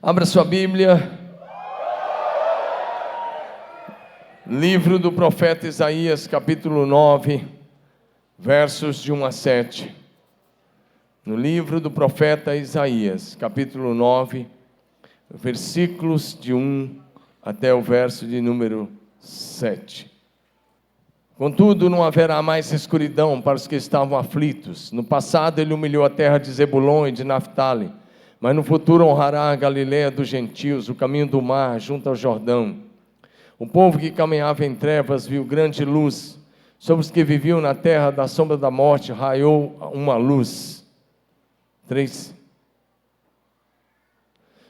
Abra sua Bíblia. Livro do profeta Isaías, capítulo 9, versos de 1 a 7. No livro do profeta Isaías, capítulo 9, versículos de 1 até o verso de número 7. Contudo, não haverá mais escuridão para os que estavam aflitos. No passado ele humilhou a terra de Zebulon e de Naftali, mas no futuro honrará a Galileia dos gentios, o caminho do mar, junto ao Jordão. O povo que caminhava em trevas viu grande luz. Sobre os que viviam na terra da sombra da morte, raiou uma luz. 3.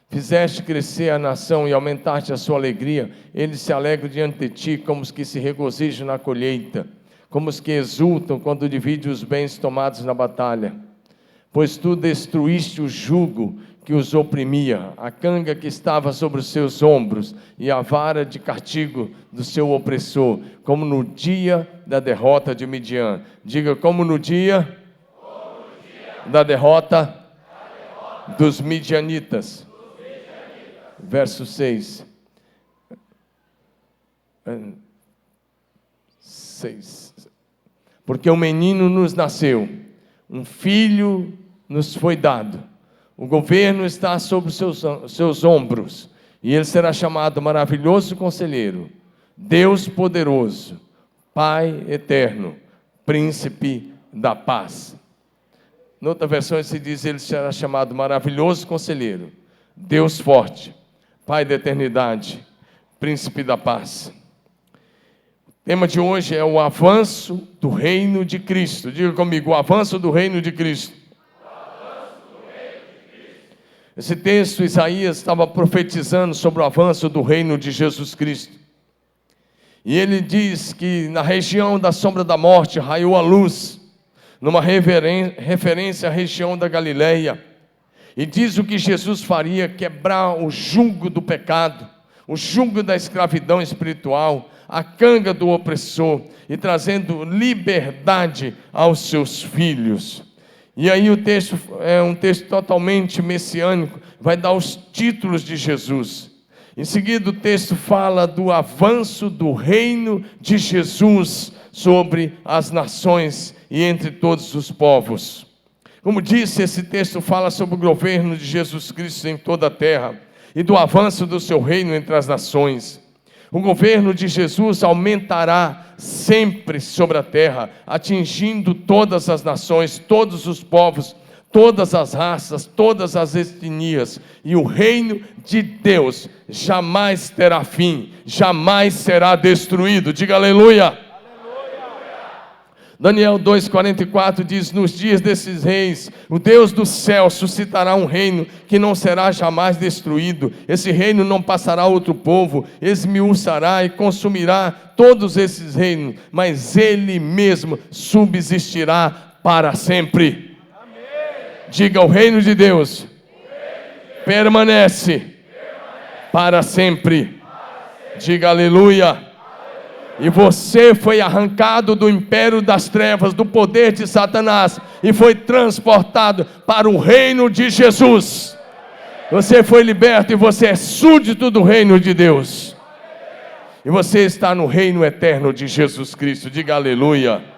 Fizeste crescer a nação e aumentaste a sua alegria. Eles se alegram diante de ti, como os que se regozijam na colheita, como os que exultam quando dividem os bens tomados na batalha. Pois tu destruíste o jugo que os oprimia, a canga que estava sobre os seus ombros e a vara de castigo do seu opressor, como no dia da derrota de Midian. Diga, como no dia da derrota dos midianitas. Verso 6. 6. Porque um menino nos nasceu, um filho nos foi dado. O governo está sobre os seus ombros, e ele será chamado Maravilhoso Conselheiro, Deus Poderoso, Pai Eterno, Príncipe da Paz. Noutra versão se diz, ele será chamado Maravilhoso Conselheiro, Deus Forte, Pai da Eternidade, Príncipe da Paz. O tema de hoje é o avanço do reino de Cristo. Diga comigo, o avanço do reino de Cristo. Esse texto, Isaías estava profetizando sobre o avanço do reino de Jesus Cristo. E ele diz que na região da sombra da morte raiou a luz, numa referência à região da Galileia. E diz o que Jesus faria: quebrar o jugo do pecado, o jugo da escravidão espiritual, a canga do opressor, e trazendo liberdade aos seus filhos. E aí o texto é um texto totalmente messiânico, vai dar os títulos de Jesus. Em seguida o texto fala do avanço do reino de Jesus sobre as nações e entre todos os povos. Como disse, esse texto fala sobre o governo de Jesus Cristo em toda a terra e do avanço do seu reino entre as nações. O governo de Jesus aumentará sempre sobre a terra, atingindo todas as nações, todos os povos, todas as raças, todas as etnias. E o reino de Deus jamais terá fim, jamais será destruído. Diga aleluia! Daniel 2,44 diz, nos dias desses reis, o Deus do céu suscitará um reino que não será jamais destruído. Esse reino não passará a outro povo, esmiuçará e consumirá todos esses reinos, mas ele mesmo subsistirá para sempre. Amém. Diga, o reino de Deus permanece para sempre. Diga aleluia. E você foi arrancado do império das trevas, do poder de Satanás, e foi transportado para o reino de Jesus. Você foi liberto e você é súdito do reino de Deus. E você está no reino eterno de Jesus Cristo. Diga aleluia.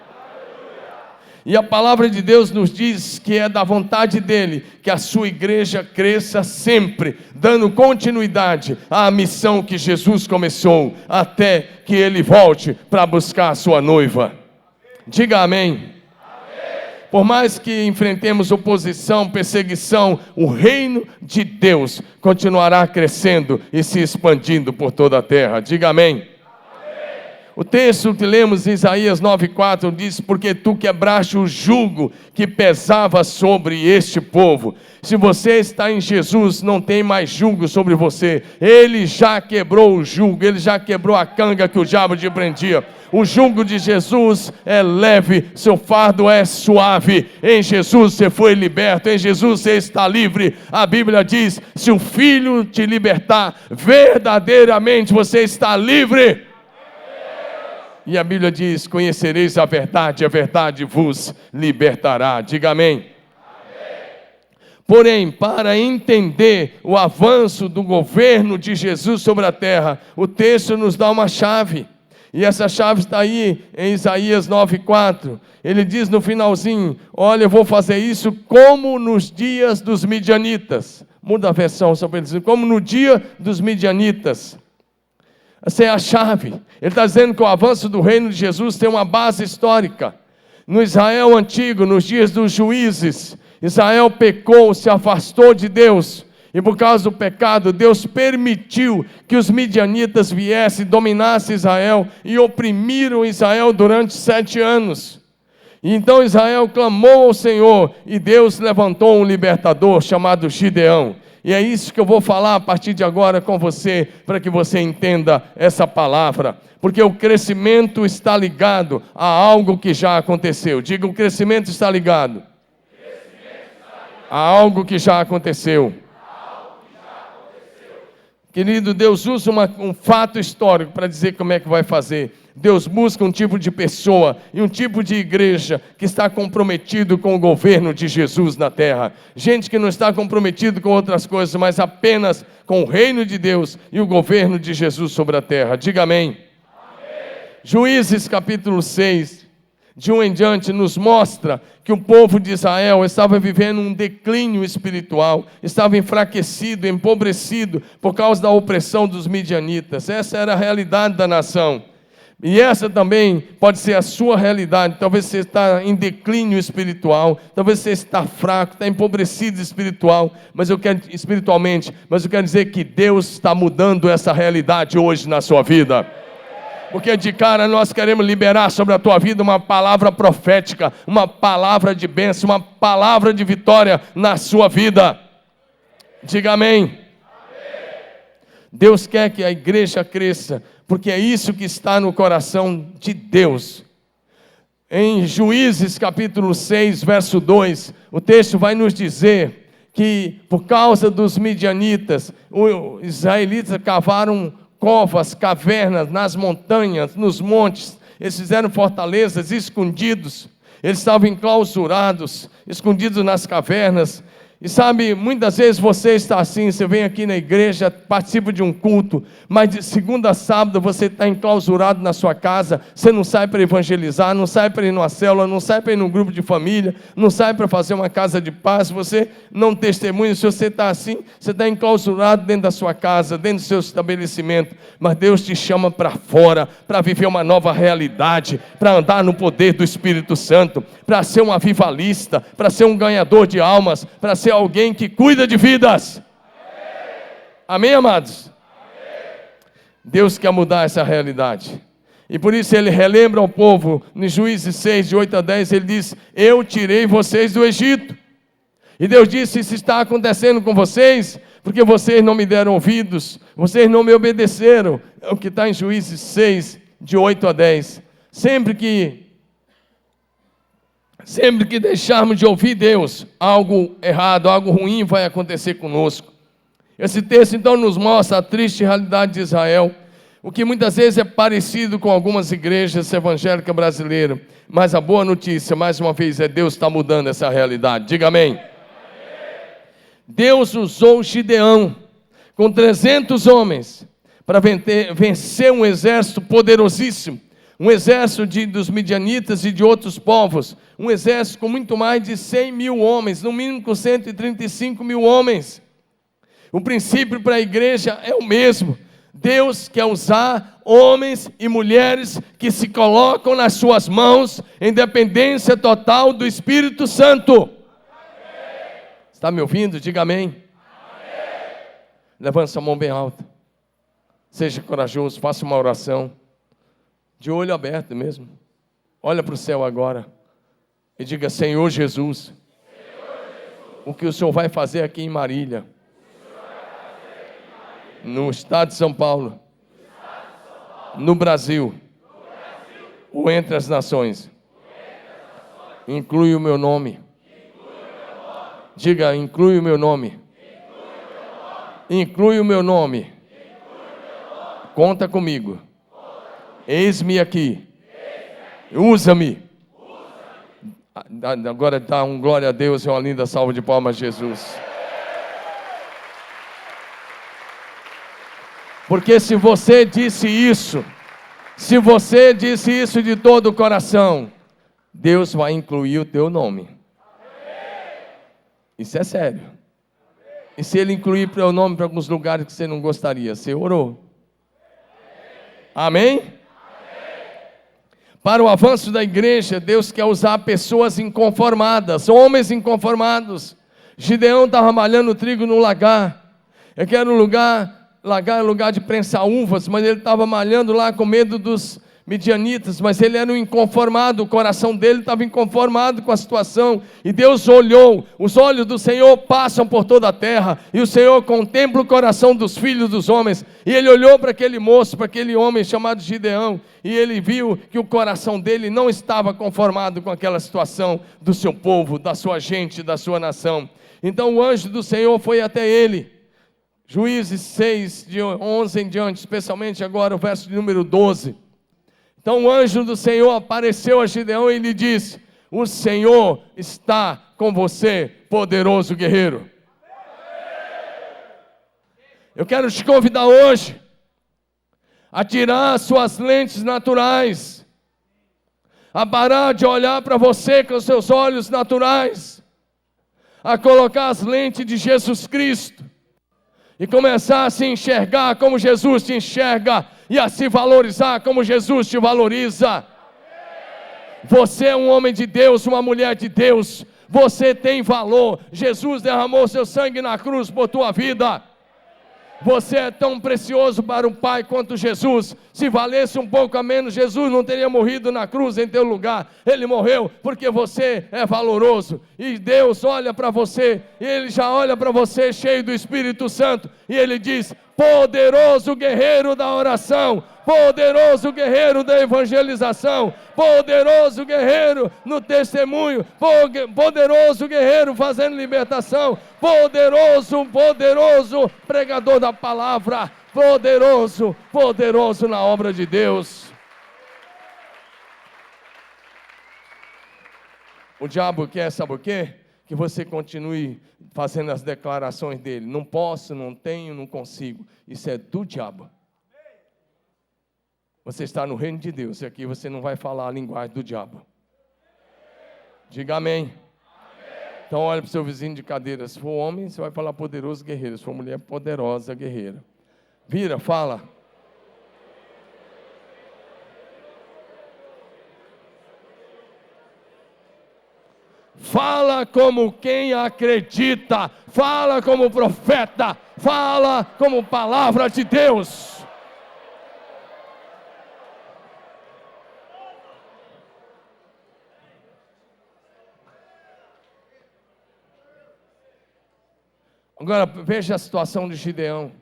E a palavra de Deus nos diz que é da vontade dele que a sua igreja cresça sempre, dando continuidade à missão que Jesus começou, até que ele volte para buscar a sua noiva. Diga amém. Por mais que enfrentemos oposição, perseguição, o reino de Deus continuará crescendo e se expandindo por toda a terra. Diga amém. O texto que lemos em Isaías 9,4 diz, porque tu quebraste o jugo que pesava sobre este povo. Se você está em Jesus, não tem mais jugo sobre você. Ele já quebrou o jugo, ele já quebrou a canga que o diabo te prendia. O jugo de Jesus é leve, seu fardo é suave. Em Jesus você foi liberto, em Jesus você está livre. A Bíblia diz, se o Filho te libertar, verdadeiramente você está livre. E a Bíblia diz, conhecereis a verdade vos libertará. Diga amém. Porém, para entender o avanço do governo de Jesus sobre a terra, o texto nos dá uma chave. E essa chave está aí em Isaías 9,4. Ele diz no finalzinho: olha, eu vou fazer isso como nos dias dos midianitas. Muda a versão, só para ele dizer, como no dia dos midianitas. Essa é a chave. Ele está dizendo que o avanço do reino de Jesus tem uma base histórica. No Israel antigo, nos dias dos juízes, Israel pecou, se afastou de Deus, e por causa do pecado, Deus permitiu que os midianitas viessem, dominassem Israel e oprimiram Israel durante 7 anos. E então Israel clamou ao Senhor, e Deus levantou um libertador chamado Gideão. E é isso que eu vou falar a partir de agora com você, para que você entenda essa palavra. Porque o crescimento está ligado a algo que já aconteceu. Diga, o crescimento está ligado a algo que já aconteceu. Querido, Deus usa um fato histórico para dizer como é que vai fazer. Deus busca um tipo de pessoa e um tipo de igreja que está comprometido com o governo de Jesus na terra. Gente que não está comprometido com outras coisas, mas apenas com o reino de Deus e o governo de Jesus sobre a terra. Diga amém. Juízes capítulo 6, de 1 em diante, nos mostra que o povo de Israel estava vivendo um declínio espiritual, estava enfraquecido, empobrecido, por causa da opressão dos midianitas. Essa era a realidade da nação. E essa também pode ser a sua realidade. Talvez você está em declínio espiritual, talvez você está fraco, está empobrecido espiritualmente, mas eu quero dizer que Deus está mudando essa realidade hoje na sua vida. Porque de cara nós queremos liberar sobre a tua vida uma palavra profética, uma palavra de bênção, uma palavra de vitória na sua vida. Diga amém. Deus quer que a igreja cresça, porque é isso que está no coração de Deus. Em Juízes capítulo 6, verso 2, o texto vai nos dizer que por causa dos midianitas, os israelitas cavaram covas, cavernas nas montanhas, nos montes. Eles fizeram fortalezas escondidos. Eles estavam enclausurados, escondidos nas cavernas. E sabe, muitas vezes você está assim, você vem aqui na igreja, participa de um culto, mas de segunda a sábado você está enclausurado na sua casa, você não sai para evangelizar, não sai para ir numa célula, não sai para ir num grupo de família, não sai para fazer uma casa de paz, você não testemunha. Se você está assim, você está enclausurado dentro da sua casa, dentro do seu estabelecimento, mas Deus te chama para fora, para viver uma nova realidade, para andar no poder do Espírito Santo, para ser um avivalista, para ser um ganhador de almas, para ser alguém que cuida de vidas. Amém, amados? Deus quer mudar essa realidade. E por isso ele relembra ao povo, em Juízes 6, de 8 a 10, ele diz: eu tirei vocês do Egito. E Deus disse: isso está acontecendo com vocês, porque vocês não me deram ouvidos, vocês não me obedeceram. É o que está em Juízes 6, de 8 a 10. Sempre que deixarmos de ouvir Deus, algo errado, algo ruim vai acontecer conosco. Esse texto então nos mostra a triste realidade de Israel, o que muitas vezes é parecido com algumas igrejas evangélicas brasileiras, mas a boa notícia, mais uma vez, é Deus está mudando essa realidade. Diga amém. Deus usou Gideão com 300 homens para vencer um exército poderosíssimo, um exército dos midianitas e de outros povos, um exército com muito mais de 100 mil homens, no mínimo com 135 mil homens. O princípio para a igreja é o mesmo. Deus quer usar homens e mulheres que se colocam nas suas mãos em dependência total do Espírito Santo. Está me ouvindo? Diga amém. Levante sua mão bem alta. Seja corajoso, faça uma oração. De olho aberto mesmo. Olha para o céu agora. E diga: Senhor Jesus, o que o Senhor vai fazer aqui em Marília, no estado de São Paulo, no Brasil, ou entre as nações, inclui o meu nome. Diga: inclui o meu nome. Inclui o meu nome. Conta comigo. Eis-me aqui. Usa-me. Agora dá um glória a Deus e uma linda salva de palmas a Jesus. Porque se você disse isso de todo o coração, Deus vai incluir o teu nome. Isso é sério. E se Ele incluir o teu nome para alguns lugares que você não gostaria, você orou. Amém? Para o avanço da igreja, Deus quer usar pessoas inconformadas, homens inconformados. Gideão estava malhando trigo no lagar. Eu quero lagar é lugar de prensar uvas, mas ele estava malhando lá com medo dos midianitas, mas ele era um inconformado, o coração dele estava inconformado com a situação, e Deus olhou, os olhos do Senhor passam por toda a terra, e o Senhor contempla o coração dos filhos dos homens, e ele olhou para aquele moço, para aquele homem chamado Gideão, e ele viu que o coração dele não estava conformado com aquela situação do seu povo, da sua gente, da sua nação. Então o anjo do Senhor foi até ele. Juízes 6, de 11 em diante, especialmente agora o verso de número 12. Então o anjo do Senhor apareceu a Gideão e lhe disse: o Senhor está com você, poderoso guerreiro. Eu quero te convidar hoje a tirar as suas lentes naturais, a parar de olhar para você com os seus olhos naturais, a colocar as lentes de Jesus Cristo e começar a se enxergar como Jesus te enxerga e a se valorizar como Jesus te valoriza. Você é um homem de Deus, uma mulher de Deus, você tem valor. Jesus derramou seu sangue na cruz por tua vida. Você é tão precioso para o Pai quanto Jesus. Se valesse um pouco a menos, Jesus não teria morrido na cruz em teu lugar. Ele morreu porque você é valoroso. E Deus olha para você, e Ele já olha para você cheio do Espírito Santo. E Ele diz: poderoso guerreiro da oração, poderoso guerreiro da evangelização, poderoso guerreiro no testemunho, poderoso guerreiro fazendo libertação, poderoso pregador da palavra, poderoso na obra de Deus. O diabo quer, sabe o quê? Que você continue fazendo as declarações dele. Não posso, não tenho, não consigo. Isso é do diabo. Você está no reino de Deus e aqui você não vai falar a linguagem do diabo. Diga amém. Então olha para o seu vizinho de cadeira. Se for homem, você vai falar poderoso guerreiro. Se for mulher, poderosa guerreira. Vira, fala. Fala como quem acredita. Fala como profeta. Fala como palavra de Deus. Agora veja a situação de Gideão.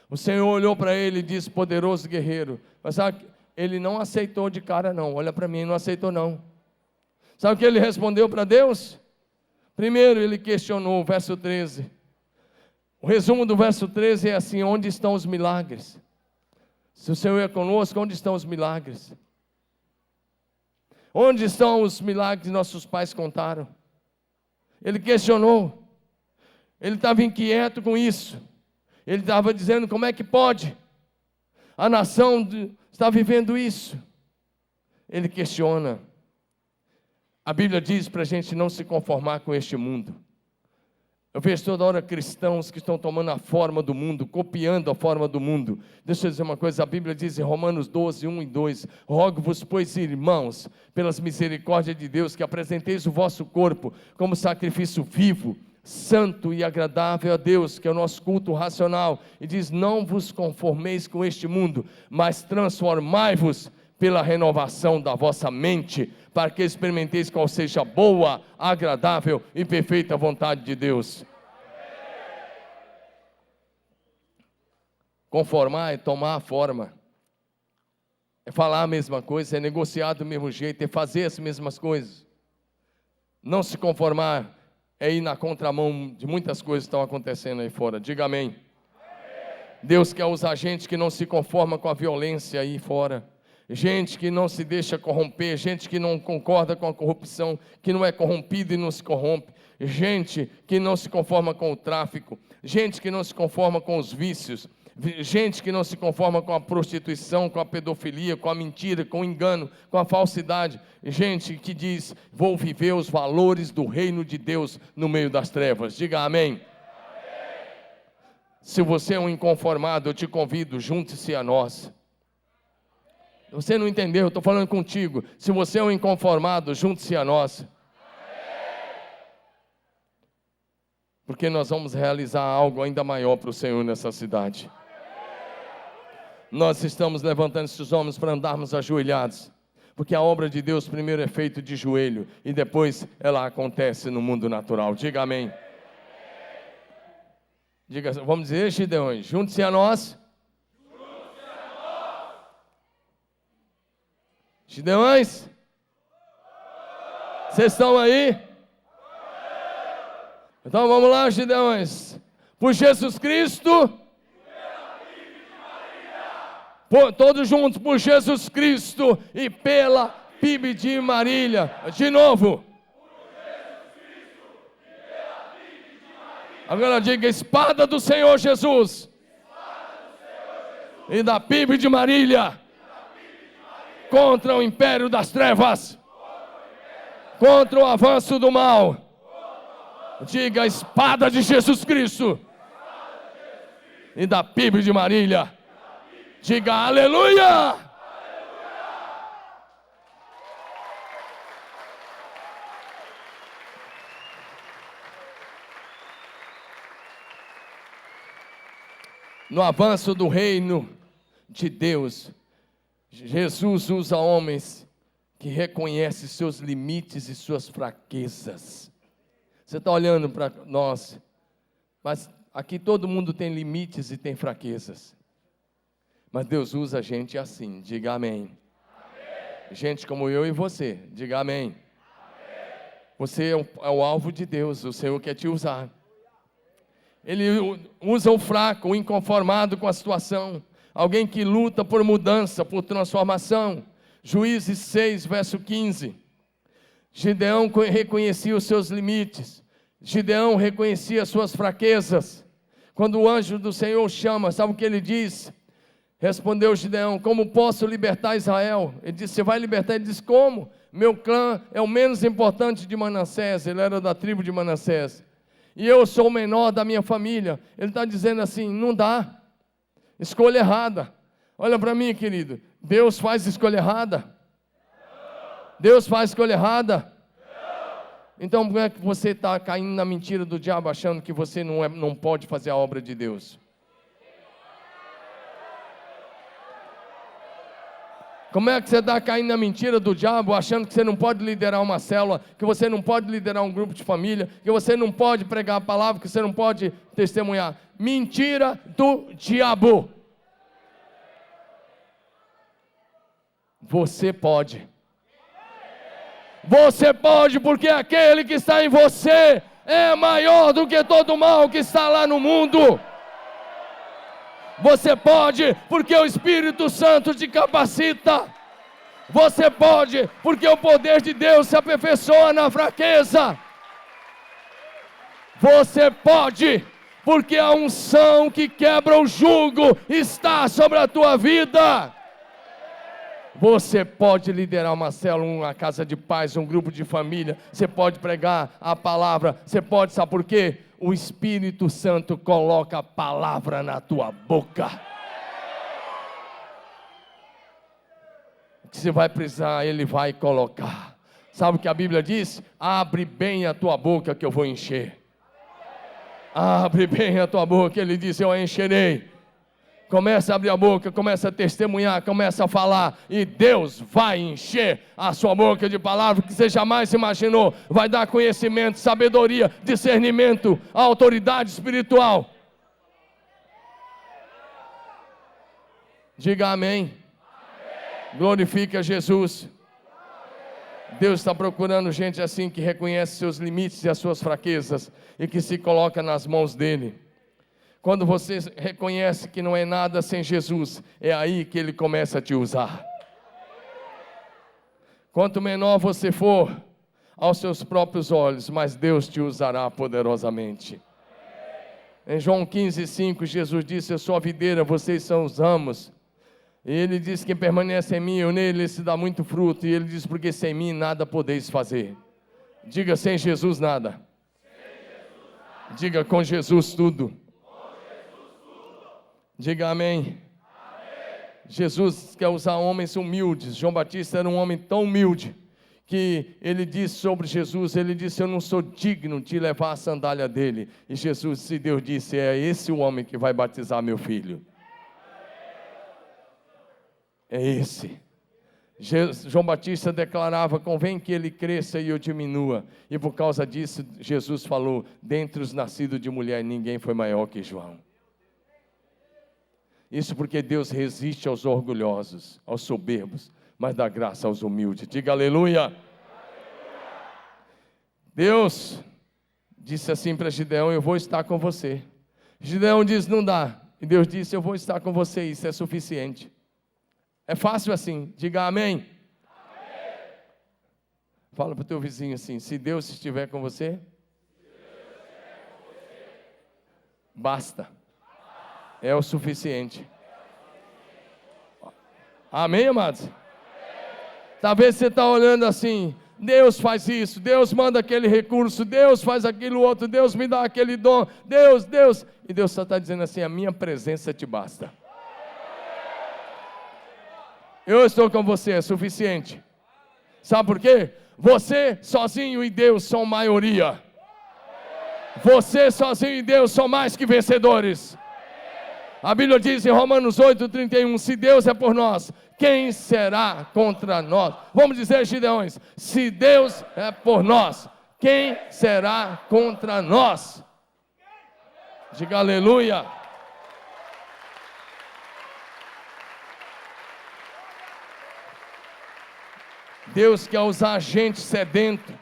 O Senhor olhou para ele e disse: poderoso guerreiro. Mas sabe, ele não aceitou de cara não. Olha para mim, não aceitou não. Sabe o que ele respondeu para Deus? Primeiro ele questionou o verso 13. O resumo do verso 13 é assim: onde estão os milagres? Se o Senhor é conosco, onde estão os milagres? Onde estão os milagres que nossos pais contaram? Ele questionou. Ele estava inquieto com isso. Ele estava dizendo: como é que pode? A nação está vivendo isso. Ele questiona. A Bíblia diz para a gente não se conformar com este mundo. Eu vejo toda hora cristãos que estão tomando a forma do mundo, copiando a forma do mundo. Deixa eu dizer uma coisa, a Bíblia diz em Romanos 12, 1 e 2: rogo-vos, pois, irmãos, pelas misericórdias de Deus, que apresenteis o vosso corpo como sacrifício vivo, santo e agradável a Deus, que é o nosso culto racional. E diz: não vos conformeis com este mundo, mas transformai-vos pela renovação da vossa mente, para que experimenteis qual seja a boa, agradável e perfeita vontade de Deus. Conformar é tomar a forma, é falar a mesma coisa, é negociar do mesmo jeito, é fazer as mesmas coisas. Não se conformar é ir na contramão de muitas coisas que estão acontecendo aí fora. Diga amém. Deus quer usar gente que não se conforma com a violência aí fora. gente que não se deixa corromper, gente que não concorda com a corrupção, que não é corrompido e não se corrompe, gente que não se conforma com o tráfico, gente que não se conforma com os vícios, gente que não se conforma com a prostituição, com a pedofilia, com a mentira, com o engano, com a falsidade, gente que diz: vou viver os valores do reino de Deus no meio das trevas. Diga amém. Se você é um inconformado, eu te convido, junte-se a nós. Você não entendeu, eu estou falando contigo. Se você é um inconformado, junte-se a nós. Porque nós vamos realizar algo ainda maior para o Senhor nessa cidade. Nós estamos levantando esses homens para andarmos ajoelhados. Porque a obra de Deus primeiro é feita de joelho e depois ela acontece no mundo natural. Diga amém. Diga, vamos dizer, Gideões, junte-se a nós. Gideões, vocês estão aí? Então vamos lá, Gideões. Por Jesus Cristo. Todos juntos, por Jesus Cristo e pela PIB de Marília. De novo. Agora diga: espada do Senhor Jesus. E da PIB de Marília. Contra o império das trevas. Contra o avanço do mal. Diga: espada de Jesus Cristo. E da PIB de Marília. Diga aleluia! No avanço do reino de Deus, Jesus usa homens que reconhecem seus limites e suas fraquezas. Você está olhando para nós, mas aqui todo mundo tem limites e tem fraquezas. Mas Deus usa gente assim, diga amém. Gente como eu e você, diga amém. Você é o alvo de Deus, o Senhor quer te usar. Ele usa o fraco, o inconformado com a situação, alguém que luta por mudança, por transformação. Juízes 6, verso 15. Gideão reconhecia os seus limites, Gideão reconhecia as suas fraquezas. Quando o anjo do Senhor chama, sabe o que ele diz? Respondeu Gideão: como posso libertar Israel? Ele disse: você vai libertar? Ele disse: como? Meu clã é o menos importante de Manassés. Ele era da tribo de Manassés. E eu sou o menor da minha família. Ele está dizendo assim: não dá. Escolha errada. Olha para mim, querido. Deus faz escolha errada? Deus faz escolha errada? Então como é que você está caindo na mentira do diabo, achando que você não pode fazer a obra de Deus? Como é que você está caindo na mentira do diabo, achando que você não pode liderar uma célula, que você não pode liderar um grupo de família, que você não pode pregar a palavra, que você não pode testemunhar? Mentira do diabo. Você pode. Você pode, porque aquele que está em você é maior do que todo o mal que está lá no mundo. Você pode, porque o Espírito Santo te capacita. Você pode, porque o poder de Deus se aperfeiçoa na fraqueza. Você pode, porque a unção que quebra o jugo está sobre a tua vida. Você pode liderar uma célula, uma casa de paz, um grupo de família. Você pode pregar a palavra. Você pode, sabe por quê? O Espírito Santo coloca a palavra na tua boca. O que você vai precisar, Ele vai colocar. Sabe o que a Bíblia diz? Abre bem a tua boca que eu vou encher. Abre bem a tua boca, Ele diz: eu a encherei. Começa a abrir a boca, começa a testemunhar, começa a falar, e Deus vai encher a sua boca de palavras que você jamais imaginou. Vai dar conhecimento, sabedoria, discernimento, autoridade espiritual. Diga amém. Glorifique a Jesus. Deus está procurando gente assim, que reconhece seus limites e as suas fraquezas e que se coloca nas mãos dEle. Quando você reconhece que não é nada sem Jesus, é aí que Ele começa a te usar. Quanto menor você for aos seus próprios olhos, mas Deus te usará poderosamente. Em João 15:5, Jesus disse: eu sou a videira, vocês são os ramos. E ele diz: quem permanece em mim, eu nele, esse dá muito fruto. E ele diz: porque sem mim nada podeis fazer. Diga: sem Jesus nada. Diga: com Jesus tudo. Diga amém. Jesus quer usar homens humildes. João Batista era um homem tão humilde que ele disse sobre Jesus, ele disse: eu não sou digno de levar a sandália dele. E Jesus, e Deus disse: é esse o homem que vai batizar meu filho. É esse. João Batista declarava: convém que ele cresça e eu diminua. E por causa disso, Jesus falou: dentre os nascidos de mulher, ninguém foi maior que João. Isso porque Deus resiste aos orgulhosos, aos soberbos, mas dá graça aos humildes. Diga aleluia. Deus disse assim para Gideão: eu vou estar com você. Gideão disse: não dá. E Deus disse: eu vou estar com você, isso é suficiente. É fácil assim. Diga amém. Amém. Fala para o teu vizinho assim: se Deus estiver com você, basta. É o suficiente. Amém, amados? Talvez você está olhando assim: Deus faz isso, Deus manda aquele recurso, Deus faz aquilo outro, Deus me dá aquele dom, Deus. E Deus só está dizendo assim: a minha presença te basta. Eu estou com você, é suficiente. Sabe por quê? Você sozinho e Deus são maioria. Você sozinho e Deus são mais que vencedores. A Bíblia diz em Romanos 8:31, se Deus é por nós, quem será contra nós? Vamos dizer, Gideões: se Deus é por nós, quem será contra nós? Diga aleluia. Deus quer usar gente sedento,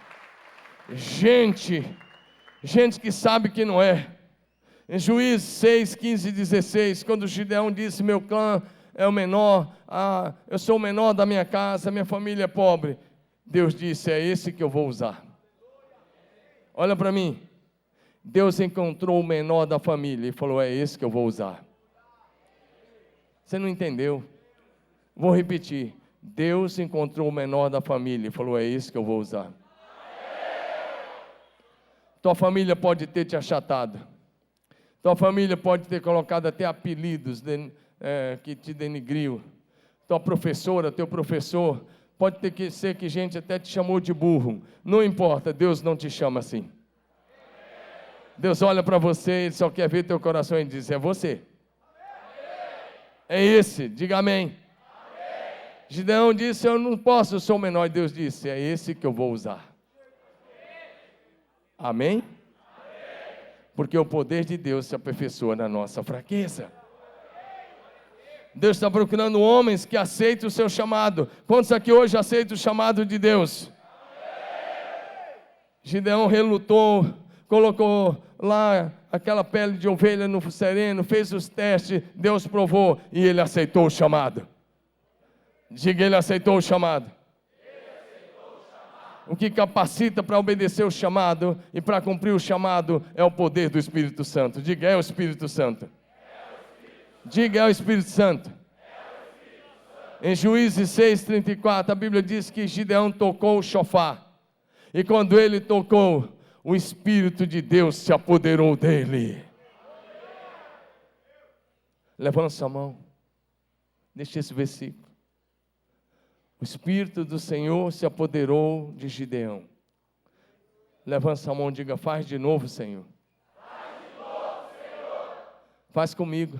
gente que sabe que não é. Em Juízes 6, 15 e 16, quando Gideão disse: meu clã é o menor, eu sou o menor da minha casa, minha família é pobre, Deus disse: é esse que eu vou usar. Olha para mim, Deus encontrou o menor da família e falou: é esse que eu vou usar. Você não entendeu? Vou repetir: Deus encontrou o menor da família e falou: é esse que eu vou usar. Tua família pode ter te achatado. Tua família pode ter colocado até apelidos que te denigriu. Tua professora, teu professor, pode ter que ser que gente até te chamou de burro. Não importa, Deus não te chama assim. Deus olha para você, Ele só quer ver teu coração e diz: é você. É esse, diga amém. Gideão disse: eu não posso, eu sou o menor. E Deus disse: é esse que eu vou usar. Amém? Porque o poder de Deus se aperfeiçoa na nossa fraqueza. Deus está procurando homens que aceitem o seu chamado. Quantos aqui hoje aceitam o chamado de Deus? Gideão relutou, colocou lá aquela pele de ovelha no sereno, fez os testes, Deus provou e ele aceitou o chamado. Diga: ele aceitou o chamado. O que capacita para obedecer o chamado e para cumprir o chamado é o poder do Espírito Santo. Diga: é o Espírito Santo. Diga: é o Espírito Santo. Em Juízes 6:34, a Bíblia diz que Gideão tocou o chofar. E quando ele tocou, o Espírito de Deus se apoderou dele. Levanta sua mão. Deixa esse versículo. O Espírito do Senhor se apoderou de Gideão. Levanta sua mão e diga: faz de novo, Senhor. Faz de novo, Senhor. Faz comigo.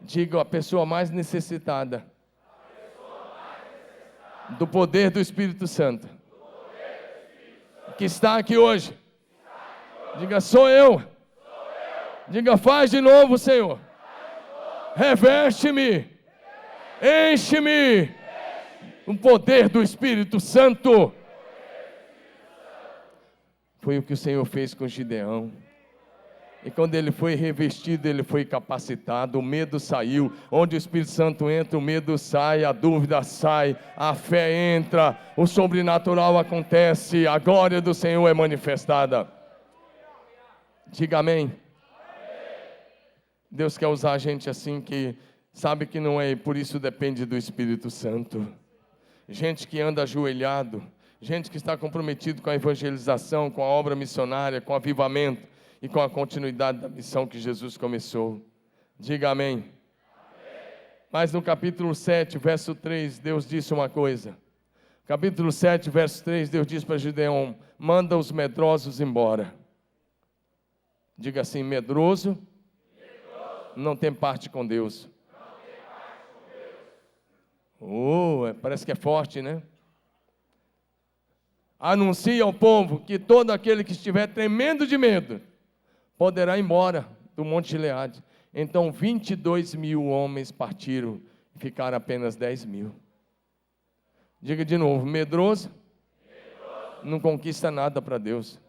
Diga: a pessoa mais necessitada do poder do Espírito Santo, que está aqui hoje. Diga: sou eu. Diga: faz de novo, Senhor. Reveste-me. Enche-me o poder do Espírito Santo. Foi o que o Senhor fez com Gideão. E quando ele foi revestido, ele foi capacitado, o medo saiu. Onde o Espírito Santo entra, o medo sai, a dúvida sai, a fé entra, o sobrenatural acontece, a glória do Senhor é manifestada. Diga amém. Deus quer usar a gente assim, que sabe que não é, e por isso depende do Espírito Santo. Gente que anda ajoelhado, gente que está comprometido com a evangelização, com a obra missionária, com o avivamento e com a continuidade da missão que Jesus começou. Diga amém. Mas no capítulo 7, verso 3, Deus disse uma coisa. Capítulo 7, verso 3, Deus diz para Gideão: manda os medrosos embora. Diga assim: medroso não tem parte com Deus. Parece que é forte, né? Anuncia ao povo que todo aquele que estiver tremendo de medo poderá ir embora do Monte Gileade. Então 22 mil homens partiram e ficaram apenas 10 mil. Diga de novo: medroso não conquista nada para Deus.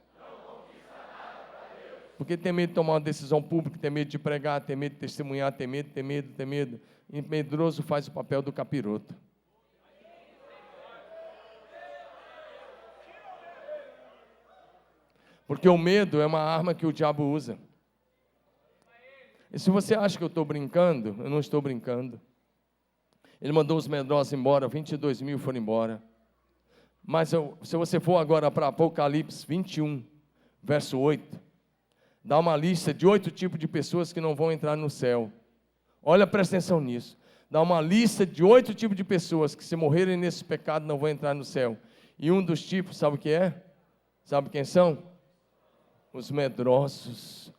Porque tem medo de tomar uma decisão pública, tem medo de pregar, tem medo de testemunhar, tem medo. E medroso faz o papel do capiroto. Porque o medo é uma arma que o diabo usa. E se você acha que eu estou brincando, eu não estou brincando. Ele mandou os medrosos embora, 22 mil foram embora. Mas se você for agora para Apocalipse 21, verso 8, dá uma lista de 8 tipos de pessoas que não vão entrar no céu. Olha, presta atenção nisso. Dá uma lista de 8 tipos de pessoas que, se morrerem nesse pecado, não vão entrar no céu. E um dos tipos, sabe o que é? Sabe quem são? Os medrosos.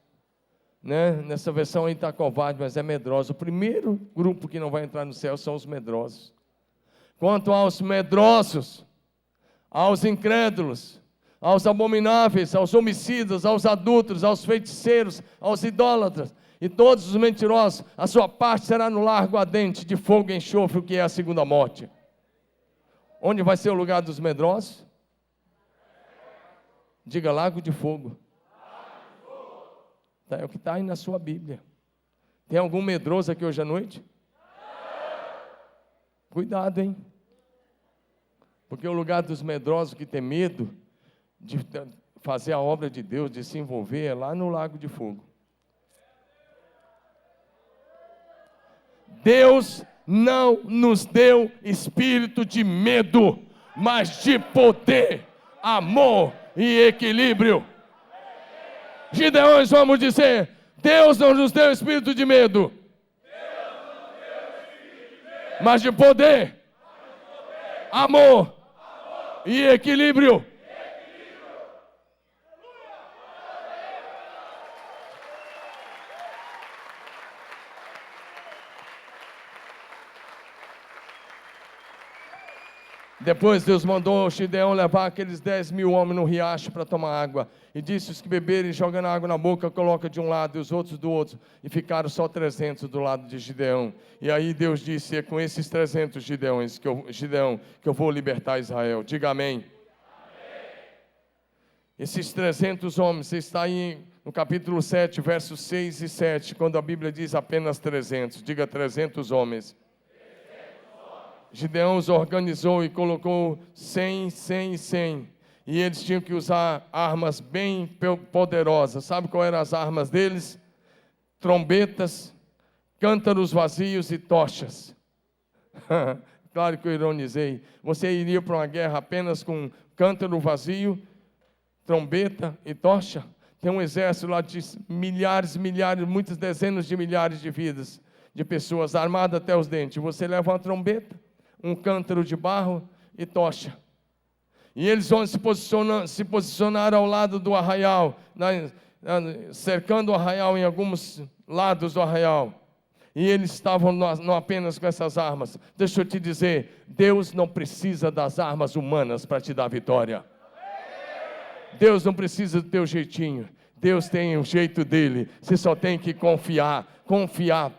Né? Nessa versão aí está covarde, mas é medroso. O primeiro grupo que não vai entrar no céu são os medrosos. Quanto aos medrosos, aos incrédulos, aos abomináveis, aos homicidas, aos adúlteros, aos feiticeiros, aos idólatras e todos os mentirosos, a sua parte será no largo ardente de fogo e enxofre, o que é a segunda morte. Onde vai ser o lugar dos medrosos? Diga: lago de fogo. É o que está aí na sua Bíblia. Tem algum medroso aqui hoje à noite? Cuidado, hein? Porque o lugar dos medrosos que tem medo de fazer a obra de Deus, de se envolver, é lá no lago de fogo. Deus não nos deu espírito de medo, mas de poder, amor e equilíbrio. Gideões, vamos dizer: Deus não nos deu espírito de medo, mas de poder, amor e equilíbrio. Depois Deus mandou Gideão levar aqueles 10 mil homens no riacho para tomar água. E disse: os que beberem, jogando água na boca, coloca de um lado e os outros do outro. E ficaram só 300 do lado de Gideão. E aí Deus disse: é com esses 300 Gideão que eu vou libertar Israel. Diga amém. Esses 300 homens, está aí no capítulo 7, versos 6 e 7, quando a Bíblia diz apenas 300. Diga: 300 homens. Gideão os organizou e colocou 100, 100 e 100. E eles tinham que usar armas bem poderosas. Sabe qual eram as armas deles? Trombetas, cântaros vazios e tochas. Claro que eu ironizei. Você iria para uma guerra apenas com cântaro vazio, trombeta e tocha? Tem um exército lá de milhares, muitas dezenas de milhares de vidas, de pessoas armadas até os dentes. Você leva uma trombeta, um cântaro de barro e tocha. E eles vão se posicionar ao lado do arraial, cercando o arraial em alguns lados do arraial. E eles estavam não apenas com essas armas. Deixa eu te dizer, Deus não precisa das armas humanas para te dar vitória. Deus não precisa do teu jeitinho. Deus tem o jeito dele. Você só tem que confiar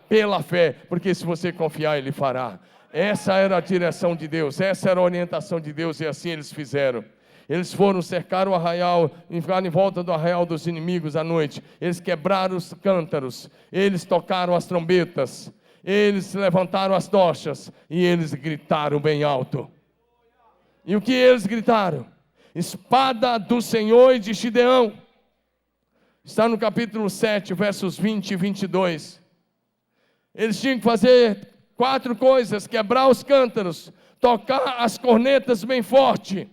pela fé, porque se você confiar, ele fará. Essa era a direção de Deus, essa era a orientação de Deus, e assim eles fizeram. Eles foram cercar o arraial, e ficaram em volta do arraial dos inimigos à noite. Eles quebraram os cântaros, eles tocaram as trombetas, eles levantaram as tochas e eles gritaram bem alto. E o que eles gritaram? Espada do Senhor e de Gideão. Está no capítulo 7, versos 20 e 22. Eles tinham que fazer 4 coisas: quebrar os cântaros, tocar as cornetas bem forte,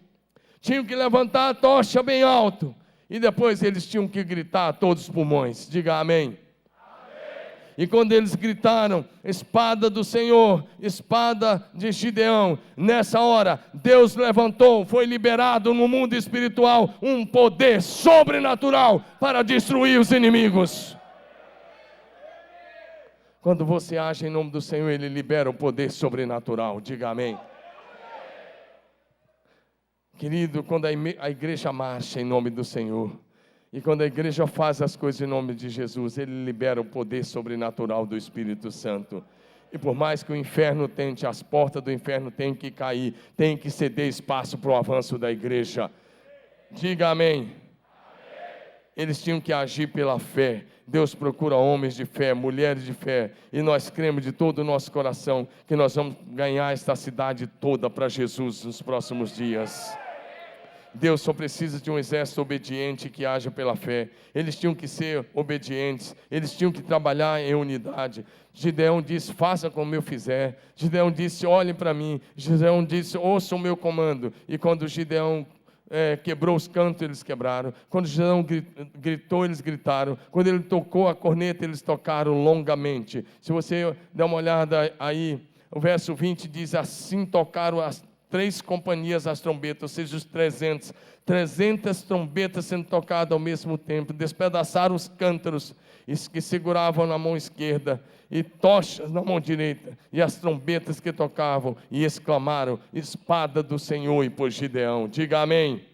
tinham que levantar a tocha bem alto, e depois eles tinham que gritar a todos os pulmões. Diga amém. E quando eles gritaram, espada do Senhor, espada de Gideão, nessa hora, Deus levantou, foi liberado no mundo espiritual um poder sobrenatural para destruir os inimigos. Quando você age em nome do Senhor, Ele libera o poder sobrenatural. Diga amém. Querido, quando a igreja marcha em nome do Senhor, e quando a igreja faz as coisas em nome de Jesus, Ele libera o poder sobrenatural do Espírito Santo. E por mais que o inferno tente, as portas do inferno têm que cair, tem que ceder espaço para o avanço da igreja. Diga amém. Eles tinham que agir pela fé. Deus procura homens de fé, mulheres de fé, e nós cremos de todo o nosso coração que nós vamos ganhar esta cidade toda para Jesus nos próximos dias. Deus só precisa de um exército obediente que haja pela fé. Eles tinham que ser obedientes, eles tinham que trabalhar em unidade. Gideão disse, faça como eu fizer. Gideão disse, olhem para mim. Gideão disse, ouçam o meu comando. E quando Gideão quebrou os cantos, eles quebraram. Quando Gideão gritou, eles gritaram. Quando ele tocou a corneta, eles tocaram longamente. Se você der uma olhada aí, o verso 20 diz, assim tocaram as 3 companhias as trombetas, ou seja, os 300 trombetas sendo tocadas ao mesmo tempo, despedaçaram os cântaros que seguravam na mão esquerda, e tochas na mão direita, e as trombetas que tocavam, e exclamaram, espada do Senhor e por Gideão. Diga amém.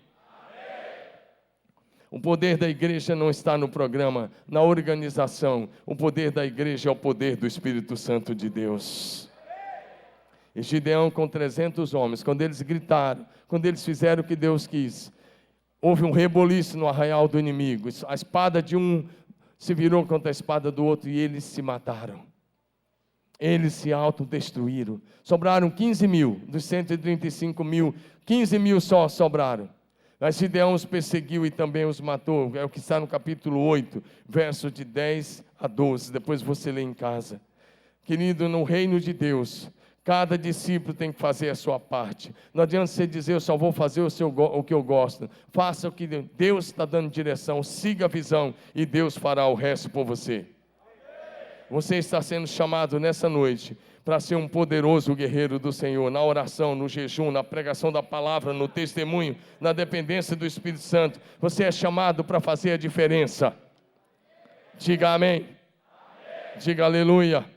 O poder da igreja não está no programa, na organização. O poder da igreja é o poder do Espírito Santo de Deus. E Gideão com 300 homens, quando eles gritaram, quando eles fizeram o que Deus quis, houve um reboliço no arraial do inimigo. A espada de um se virou contra a espada do outro e eles se mataram. Eles se autodestruíram. Sobraram 15 mil, dos 135 mil, 15 mil só sobraram. Mas Gideão os perseguiu e também os matou. É o que está no capítulo 8, verso de 10 a 12. Depois você lê em casa. Querido, no reino de Deus, cada discípulo tem que fazer a sua parte. Não adianta você dizer, eu só vou fazer o que eu gosto. Faça o que Deus está dando direção, siga a visão e Deus fará o resto por você. Você está sendo chamado nessa noite para ser um poderoso guerreiro do Senhor, na oração, no jejum, na pregação da palavra, no testemunho, na dependência do Espírito Santo. Você é chamado para fazer a diferença. Diga amém. Diga aleluia.